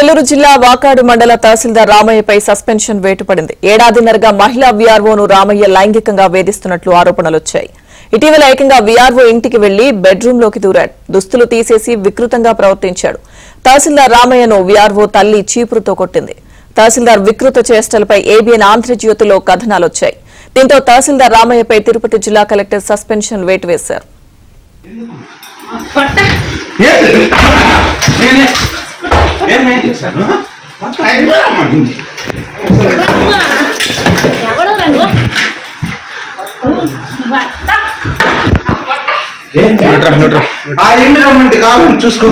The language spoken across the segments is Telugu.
నెల్లూరు జిల్లా వాకాడు మండల తహసీల్దార్ రామయ్యపై సస్పెన్షన్ వేటుపడింది. ఏడాదిన్నరగా మహిళా వీఆర్ఓను రామయ్య లైంగికంగా వేధిస్తున్నట్లు ఆరోపణలొచ్చాయి. ఇటీవల ఏకంగా వీఆర్ఓ ఇంటికి వెళ్లి బెడ్రూంలోకి దూరాడు. దుస్తులు తీసేసి వికృతంగా ప్రవర్తించాడు. తహసీల్దార్ రామయ్యను వీఆర్ఓ తల్లి చీపురుతో కొట్టింది. తహసీల్దార్ వికృత చేష్టలపై ఏబీఎన్ ఆంధ్రజ్యోతిలో కథనాలొచ్చాయి. దీంతో తహసీల్దార్ రామయ్యపై తిరుపతి జిల్లా కలెక్టర్ సస్పెన్షన్ వేటు వేశారు. చూసుకో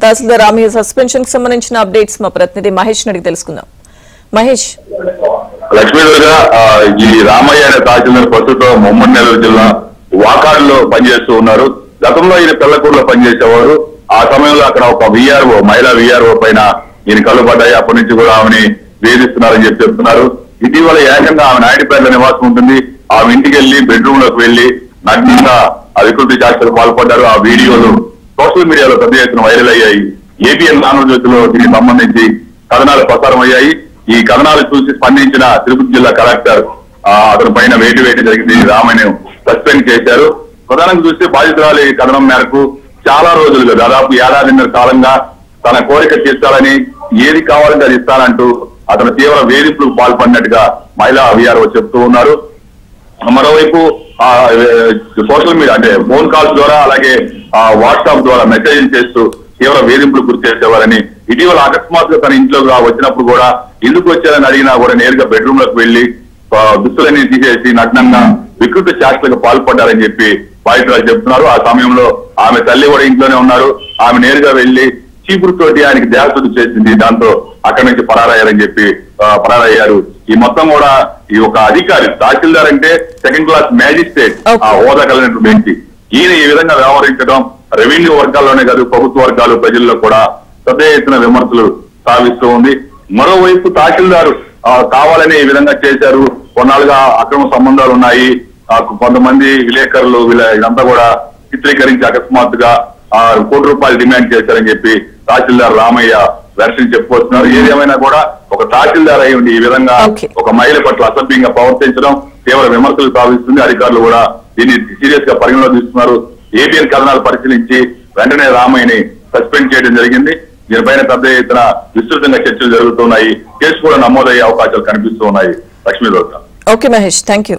తహసీల్దార్ రామయ్య సస్పెన్షన్ కి సంబంధించిన అప్డేట్స్ మా ప్రతినిధి మహేష్ అడిగి తెలుసుకుందాం. మహేష్, లక్ష్మీదుర్గ ఈ రామయ్య అనే తహసీల్దార్ ప్రస్తుతం ఉమ్మడి నెల్లూరు జిల్లా వాకాడులో పనిచేస్తూ ఉన్నారు. గతంలో ఈయన పెళ్లకూరులో పనిచేసేవారు. ఆ సమయంలో అక్కడ ఒక వీఆర్ఓ, మహిళా వీఆర్ఓ పైన ఈయన కళ్ళు పడ్డాయి. అప్పటి నుంచి కూడా ఆమెని వేధిస్తున్నారని చెప్తున్నారు. ఇటీవల ఏకంగా ఆమె నాయుడుపేటలో నివాసం ఉంటుంది. ఆమె ఇంటికి వెళ్లి బెడ్రూమ్ లోకి వెళ్లి నగ్నంగా వికృతి చేష్టలకు పాల్పడ్డారు. ఆ వీడియోలు సోషల్ మీడియాలో పెద్ద ఎత్తున వైరల్ అయ్యాయి. ఏబీఎన్ ఆంధ్రజ్యోతిలో దీనికి సంబంధించి కథనాలు ప్రసారం అయ్యాయి. ఈ కథనాలు చూసి స్పందించిన తిరుపతి జిల్లా కలెక్టర్ అతని పైన వేటు జరిగింది. రామయ్యను సస్పెండ్ చేశారు. ప్రధానంగా చూస్తే బాధితురాలు ఈ కథనం మేరకు చాలా రోజులుగా దాదాపు ఏడాదిన్నర కాలంగా తన కోరిక తీర్చాలని, ఏది కావాలంటే అది ఇస్తానంటూ అతను తీవ్ర వేధింపులకు పాల్పడినట్టుగా మహిళా వీఆర్ఓ చెప్తూ ఉన్నారు. మరోవైపు సోషల్ మీడియా అంటే ఫోన్ కాల్స్ ద్వారా అలాగే వాట్సాప్ ద్వారా మెసేజ్ చేస్తూ తీవ్ర వేధింపులు గురి చేసేవారని, ఇటీవల అకస్మాత్తుగా తన ఇంట్లోకి వచ్చినప్పుడు కూడా ఎందుకు వచ్చారని అడిగినా కూడా నేరుగా బెడ్రూమ్ లోకి వెళ్లి దుస్తులన్నీ తీసేసి నగ్నంగా వికృత చేష్టలకు పాల్పడ్డారని చెప్పి బాధితురాలు చెప్తున్నారు. ఆ సమయంలో ఆమె తల్లి కూడా ఇంట్లోనే ఉన్నారు. ఆమె నేరుగా వెళ్లి చీపురుతోటి ఆయనకి దేహశుద్ధి చేసింది. దాంతో అక్కడి నుంచి పరారయ్యారు. ఈ మొత్తం కూడా ఈ ఒక అధికారి, తహసీల్దార్ అంటే సెకండ్ క్లాస్ మ్యాజిస్ట్రేట్ ఆ హోదా కలిగినటువంటి ఈయన ఈ విధంగా వ్యవహరించడం రెవెన్యూ వర్గాల్లోనే కాదు ప్రభుత్వ వర్గాలు ప్రజల్లో కూడా పెద్ద ఎత్తున విమర్శలు సాగిస్తూ ఉంది. మరోవైపు తహసీల్దారు కావాలని ఈ విధంగా చేశారు, కొన్నాళ్ళుగా అక్రమ సంబంధాలు ఉన్నాయి, కొంతమంది విలేకరులు ఇదంతా కూడా చిత్రీకరించి అకస్మాత్తుగా ₹1 డిమాండ్ చేశారని చెప్పి తహసీల్దార్ రామయ్య వెర్షన్ చెప్పుకొస్తున్నారు. ఏదేమైనా కూడా ఒక తహసీల్దార్ అయి ఉండి ఈ విధంగా ఒక మహిళ పట్ల అసభ్యంగా ప్రవర్తించడం తీవ్ర విమర్శలు సాగిస్తుంది. అధికారులు కూడా దీన్ని సీరియస్ గా పరిగణలో తీసుకున్నారు. ఏబీఎన్ కథనాలు పరిశీలించి వెంటనే రామయ్యని సస్పెండ్ చేయడం జరిగింది. దీనిపైన పెద్ద ఎత్తున విస్తృతంగా చర్చలు జరుగుతున్నాయి. కేసు కూడా నమోదయ్యే అవకాశాలు కనిపిస్తూ ఉన్నాయి. Lakshmi Durga. Okay Mahesh, thank you.